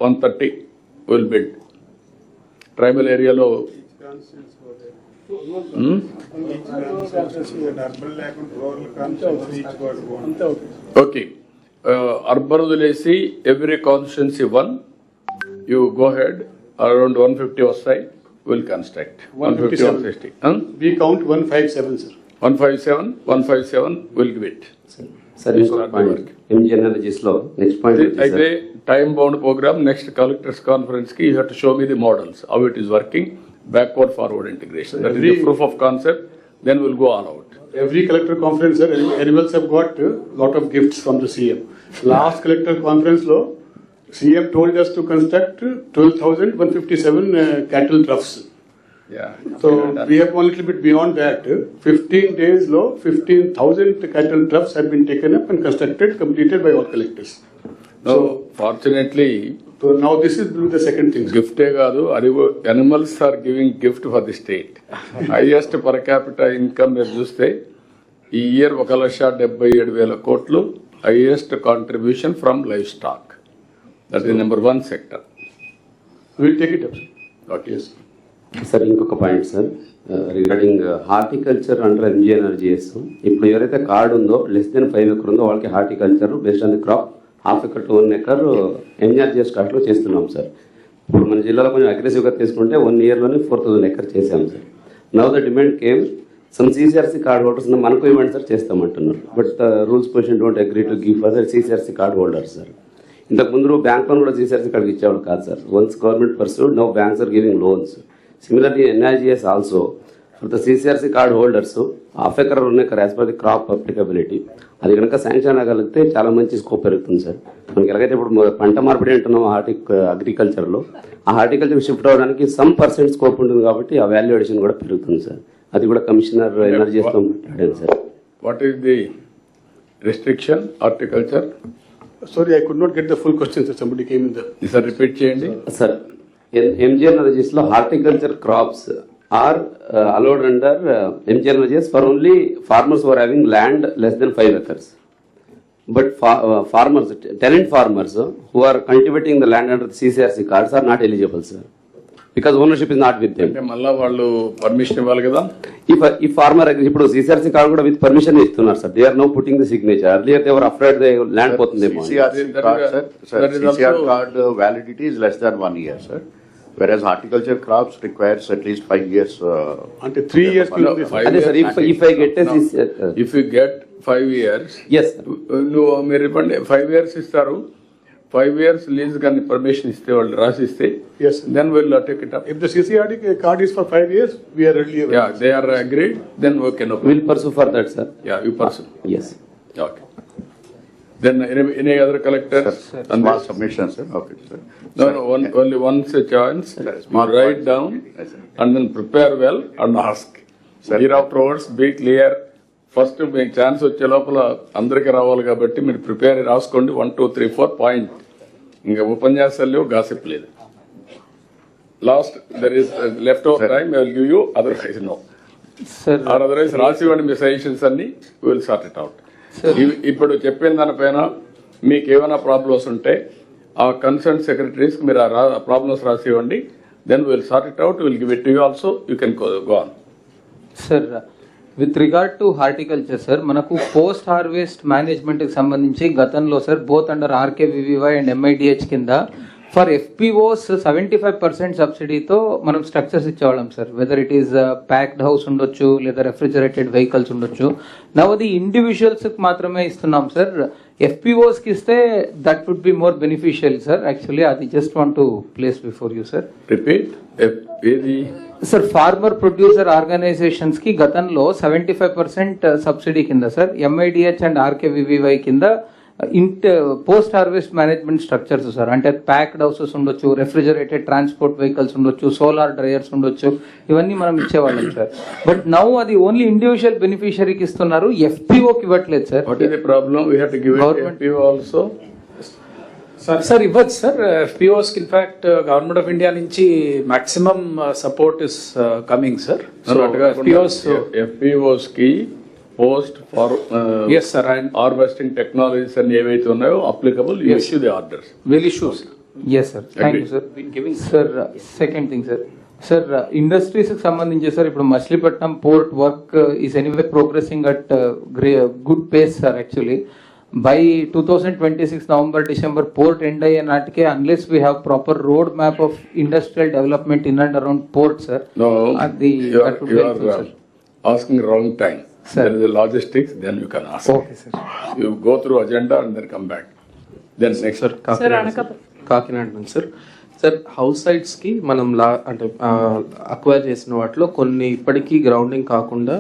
130 will build. Tribal area lo okay. Urban village every constituency one. You go ahead around 150 outside will construct. 150, 160. We count 157, sir. 157 will give it. Sir, inకొక point. MG Energies లో next point అయితే time bound program next collectors conference ki you have to show me the models how it is working, backward forward integration. That is the proof of concept. Then we'll go all out. Every collector conference, sir, animals have got a lot of gifts from the CM. Last collector conference law, CM told us to construct 12,157 cattle troughs. Yeah. So we have one little bit beyond that. 15 days low, 15,000 cattle troughs have been taken up and constructed, completed by all collectors. No, fortunately, So now this is the second thing. sir. గిఫ్టే కాదు అది animals are giving gift for the state. Highest per capital income మీరు చూస్తే ఈ year 1,77,000 కోట్లు highest contribution from live stock. That is number 1 sector. We'll take it up. sir. Okay. Yes. Sir ఇంకొక point sir regarding horticulture under MG energies. ఇప్పుడు ఎవరైతే card ఉందో less than 5 acre ఉందో వాళ్ళకి horticulture based on the crop 1/2 acre to 1 acre ఎంజీఆర్జీఎస్ కార్డులో చేస్తున్నాం sir. ఇప్పుడు మన జిల్లాలో కొంచెం అగ్రెసివ్గా తీసుకుంటే 1 yearలోనే 4,000 acre చేసాం sir. Now the demand came some CCRC card holders మనకు ఇవ్వండి సార్ చేస్తామంటున్నారు. But the rules position don't agree to give for the CCRC card holders sir. ఇంతకుముందు బ్యాంక్ లోన్ కూడా సిసిఆర్సీ కార్డుకి ఇచ్చేవాళ్ళు కాదు sir. Once government pursued now banks are giving loans. Similarly, NIGS also for the CCRC card holders, 1/2 acre 1 acre as per the crop applicability. అది కనుక sanction అవ్వగలిగితే చాలా మంచి scope పెరుగుతుంది సార్. మనకి ఎలాగైతే ఇప్పుడు పంట మార్పిడి అంటున్నాం అగ్రికల్చర్లో, ఆ హార్టికల్చర్ షిఫ్ట్ అవ్వడానికి సమ్ % స్కోప్ ఉంటుంది కాబట్టి ఆ వాల్యూ అడిషన్ కూడా పెరుగుతుంది సార్. అది కూడా కమిషనర్ ఎనర్జీస్తో మాట్లాడాను sir. What is the restriction horticulture? Sorry, I could not get the full question, sir. Somebody came in the. Sir repeat చేయండి. సార్ ఎంజీ ఎనర్జీస్లో horticulture crops are allowed under MG Energies for only farmers who are having land less than 5 acres. But farmers, tenant farmers who are cultivating the land under the CCRC cards are not eligible, sir, because ownership is not with them. అంటే మళ్ళా వాళ్ళు permission ఇవ్వాలి కదా. If farmer ఇప్పుడు CCRC card కూడా with permission ఇస్తున్నారు sir. They are now putting the signature. Earlier they were afraid the land పోతుందేమో. CCRC card, sir, CCR card validity is less than 1 year, sir. Whereas horticulture crops requires at least 5 years. Until 3 years. అదే sir, if I get a if you get 5 years, yes sir. నువ్వు మీరు ఇవ్వండి 5 years ఇస్తారు. 5 years lease కానీ permission ఇస్తే వాళ్ళు రాసిస్తే Yes. Then will take it up. If the CCRD card is for 5 years, we are ready. Yeah, they are agreed, then we can open. We'll pursue for that, sir. Yeah, you pursue. Yes. Okay. Then any other collectors? Small submission, sir. Okay, sir. No, only once a chance. You write down and then prepare well and ask. Hereafterwards, be clear. First మీకు chance వచ్చే లోపల అందరికీ రావాలి కాబట్టి మీరు prepare రాసుకోండి. 1, 2, 3, 4 point. ఇంకా ఉపన్యాసాలు లేవు, గాసిప్ లేదు. Last there is left over time I will give you, otherwise no. Or otherwise రాసివ్వండి మీ సజెషన్స్ అన్ని, విల్ సార్ట్ ఇట్ అవుట్. ఇప్పుడు చెప్పిన దానిపైన మీకు ఏమైనా ప్రాబ్లమ్స్ ఉంటే ఆ కన్సర్న్ సెక్రటరీస్ మీరు ఆ ప్రాబ్లమ్స్ రాసివ్వండి. Then will sort it out, will give it to you also. You can go on. Sir with regard to horticulture sir, మనకు పోస్ట్ హార్వెస్ట్ మేనేజ్మెంట్కి సంబంధించి గతంలో sir both under RKVY and MIDH కింద for FPOs 75% సబ్సిడీతో మనం structures ఇచ్చేవాళ్ళం sir. Whether it is packed house ఉండొచ్చు లేదా రెఫ్రిజరేటెడ్ వెహికల్స్ ఉండొచ్చు. నవ్ అది ఇండివిజువల్స్కి మాత్రమే ఇస్తున్నాం సార్. ఎఫ్పిఓస్కి ఇస్తే that would be more beneficial sir. Actually అది just want to place before you sir. Repeat. Sir farmer producer organisations కి గతంలో 75% సబ్సిడీ కింద సార్ ఎంఐడిహెచ్ అండ్ ఆర్కేవివివై కింద post harvest management structures sir. అంటే ప్యాక్డ్ హౌసెస్ ఉండొచ్చు, refrigerated transport vehicles ఉండొచ్చు, solar dryers ఉండొచ్చు, ఇవన్నీ మనం ఇచ్చేవాళ్ళం సార్. బట్ నౌ అది ఓన్లీ ఇండివిజువల్ బెనిఫిషియరీకి ఇస్తున్నారు, ఎఫ్పిఓకి ఇవ్వట్లేదు sir. What is the problem? We have to give it to FPO also. Sir ఇవ్వచ్చు సార్. ఎఫ్పిఓస్కి ఇన్ఫాక్ట్ గవర్నమెంట్ ఆఫ్ ఇండియా నుంచి maximum support is coming sir. FPOs కి పోస్ట్ ఫార్ హార్వెస్టింగ్ టెక్నాలజీస్ అన్ని ఏవైతే ఉన్నాయో applicable, you issue the orders. Will issues yes sir, thank you sir. Sir second thing sir, sir industries కి సంబంధించి sir ఇప్పుడు Machilipatnam port work is anyway progressing at good pace sir. Actually by 2026 November December port end అయ్యే నాటికే unless we have proper road map of industrial development in and around port sir. No, అది you are asking wrong time. Sir. There is a logistics, then you can ask. Okay sir. You go through agenda and then come back. Then next. Sir Kakinada నుంచి sir. Sir house సైట్స్కి మనం అంటే acquire చేసిన వాటిలో కొన్ని ఇప్పటికీ grounding కాకుండా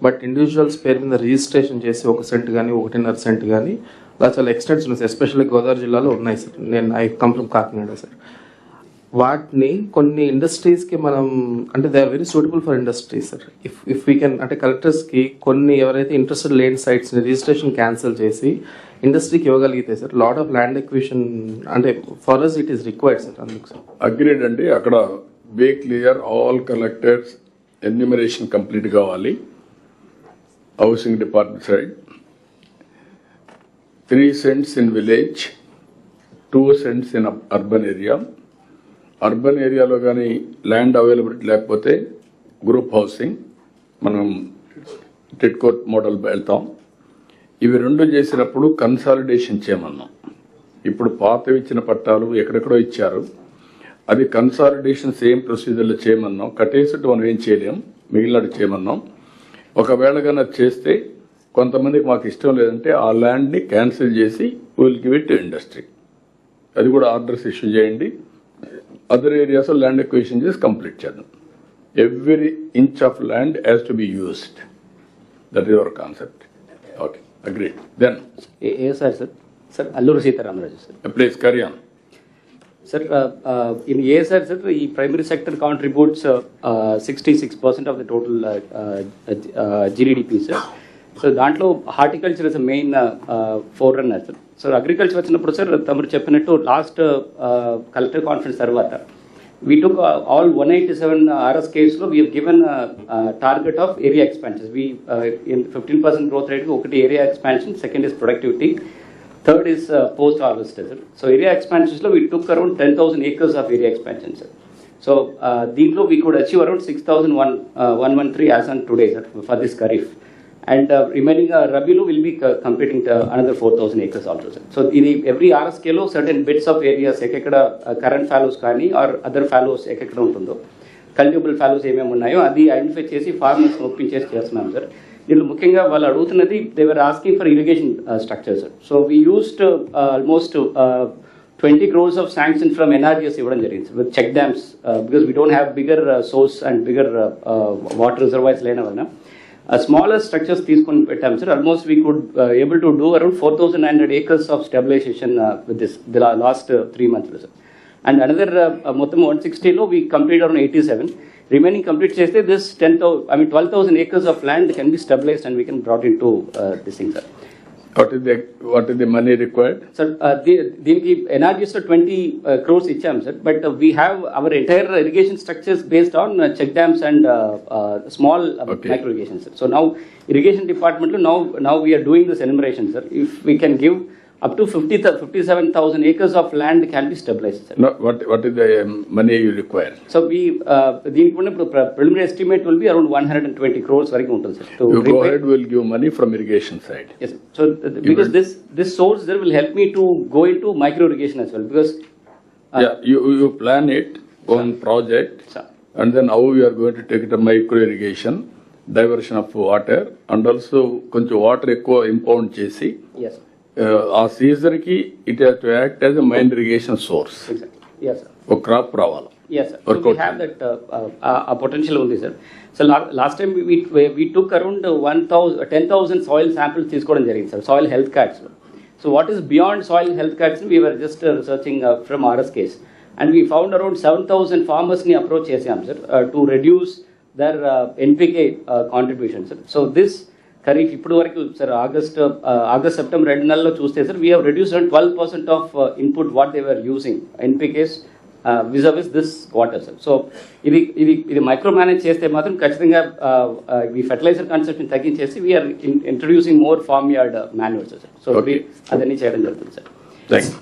but individuals పేరు మీద రిజిస్ట్రేషన్ చేసి 1 సెంట్ కానీ 1.5 సెంట్ కానీ అలా చాలా ఎక్స్టెంట్స్ ఉన్నాయి సార్. ఎస్పెషల్లీ గోదావరి జిల్లాలో ఉన్నాయి sir. I come from Kakinada sir. వాటిని కొన్ని ఇండస్ట్రీస్కి మనం అంటే they are very suitable for industries sir. If we can అంటే కలెక్టర్స్కి కొన్ని ఎవరైతే ఇంట్రెస్టెడ్ లేని సైట్స్ని రిజిస్ట్రేషన్ క్యాన్సిల్ చేసి ఇండస్ట్రీకి ఇవ్వగలిగితే sir lot of land acquisition అంటే for us it is required sir. అందుకు సార్ అగ్రీడ్ అండి. అక్కడ బే clear all collectors enumeration complete కావాలి. Housing department side 3 cents in village, 2 cents in urban area. Urban ఏరియాలో కానీ ల్యాండ్ అవైలబిలిటీ లేకపోతే group housing మనం టిట్కోట్ మోడల్ వెళ్తాం. ఇవి రెండు చేసినప్పుడు కన్సాలిడేషన్ చేయమన్నాం. ఇప్పుడు పాతవి ఇచ్చిన పట్టాలు ఎక్కడెక్కడో ఇచ్చారు, అది కన్సాలిడేషన్ సేమ్ ప్రొసీజర్లో చేయమన్నాం. కట్టేసిట్టు మనం ఏం చేయలేం, మిగిలినట్టు చేయమన్నాం. ఒకవేళ కానీ అది చేస్తే కొంతమందికి మాకు ఇష్టం లేదంటే ఆ ల్యాండ్ని క్యాన్సిల్ చేసి will give it to industry. అది కూడా ఆర్డర్స్ ఇష్యూ చేయండి. అదర్ ఏరియాస్ ల్యాండ్ ఎక్విజిషన్ చేసి కంప్లీట్ చేద్దాం. Every inch of land has to be used. That is our concept. Okay, agreed. Then sir sir Alluri Sitaramaraju sir. Please carry on. Sir, in ASR, sir, the primary sector contributes 66% of the total GDP, sir. So, దాంట్లో horticulture is main forerunner sir. So agriculture వచ్చినప్పుడు sir తమరు చెప్పినట్టు last collector conference తర్వాత we took all 187 RSKs లో we have given target of area expansions. We in 15% growth rate ఒకటి area expansion, second is productivity, third is post harvest, sir. So area expansions lo we took around 10,000 acres of area expansion, sir. So deentlo we could achieve around 6,113 as on today, sir, for this kharif, and remaining rabi lo will be completing another 4,000 acres also, sir. So in every RSK lo certain bits of areas ekkada current fallows kani or other fallows ekkada untundo cultivable fallows ఏమేమి ఉన్నాయో అది identify చేసి farmers ఒప్పించేసి చేస్తున్నాం sir. దీంట్లో ముఖ్యంగా వాళ్ళు అడుగుతున్నది they were asking for irrigation structures. So we used almost 20 crores of sanction from NRDS ఇవ్వడం జరిగింది sir with check dams because we don't have bigger source and bigger water reservoirs లేని వలన smaller structures తీసుకొని పెట్టాం sir. Almost we could able to do around 4,900 acres of stabilization with this last 3 months sir. And another మొత్తం 160 లో we complete around 87. Remaining complete చేస్తే this 12,000 acres of land can be stabilized and we can brought into this thing, sir. What is the money required? Sir, దీనికి NRDS లో 20 crores ఇచ్చాం sir. But we have our entire irrigation structures based on check dams and small micro irrigation, sir. So now irrigation department lo now we are doing this enumeration, sir. If we can give up to 57,000 acres of land can be stabilized, sir. No, what is the money you require? So we దీనికి ఉన్న preliminary estimate will be around 120 crores వరకు ఉంటుంది sir. You go ahead, will give money from irrigation side. Yes, so because this source there will help me to go into micro irrigation as well, because yeah, you plan it on project, sir. and then how you are going to take it to micro irrigation, diversion of water, and also కొంచెం water ఎక్కువ impound చేసి Yes, sir. ఆ season కి it has to act as a main irrigation source. Exactly. Yes, sir. ఒక crop రావాలి. Yes, sir. So we have that potential only, sir. So last time we took around 10,000 soil samples తీసుకోవడం జరిగింది sir, soil health cards. So what is beyond soil health cards? We were just researching from RSKs, and we found around 7,000 farmers ni approach చేసాం sir to reduce their NPK contribution, sir. So this kharif ఇప్పుడు వరకు sir August September 2 నెలల్లో చూస్తే sir we have reduce around 12% of input what they were using NPKs with this water sir. So ఇది micro manage చేస్తే మాత్రం ఖచ్చితంగా ఈ fertilizer consumption తగ్గించేసి we are introducing more farm yard manures sir. So అదన్నీ చేయడం జరుగుతుంది సార్. Thank you.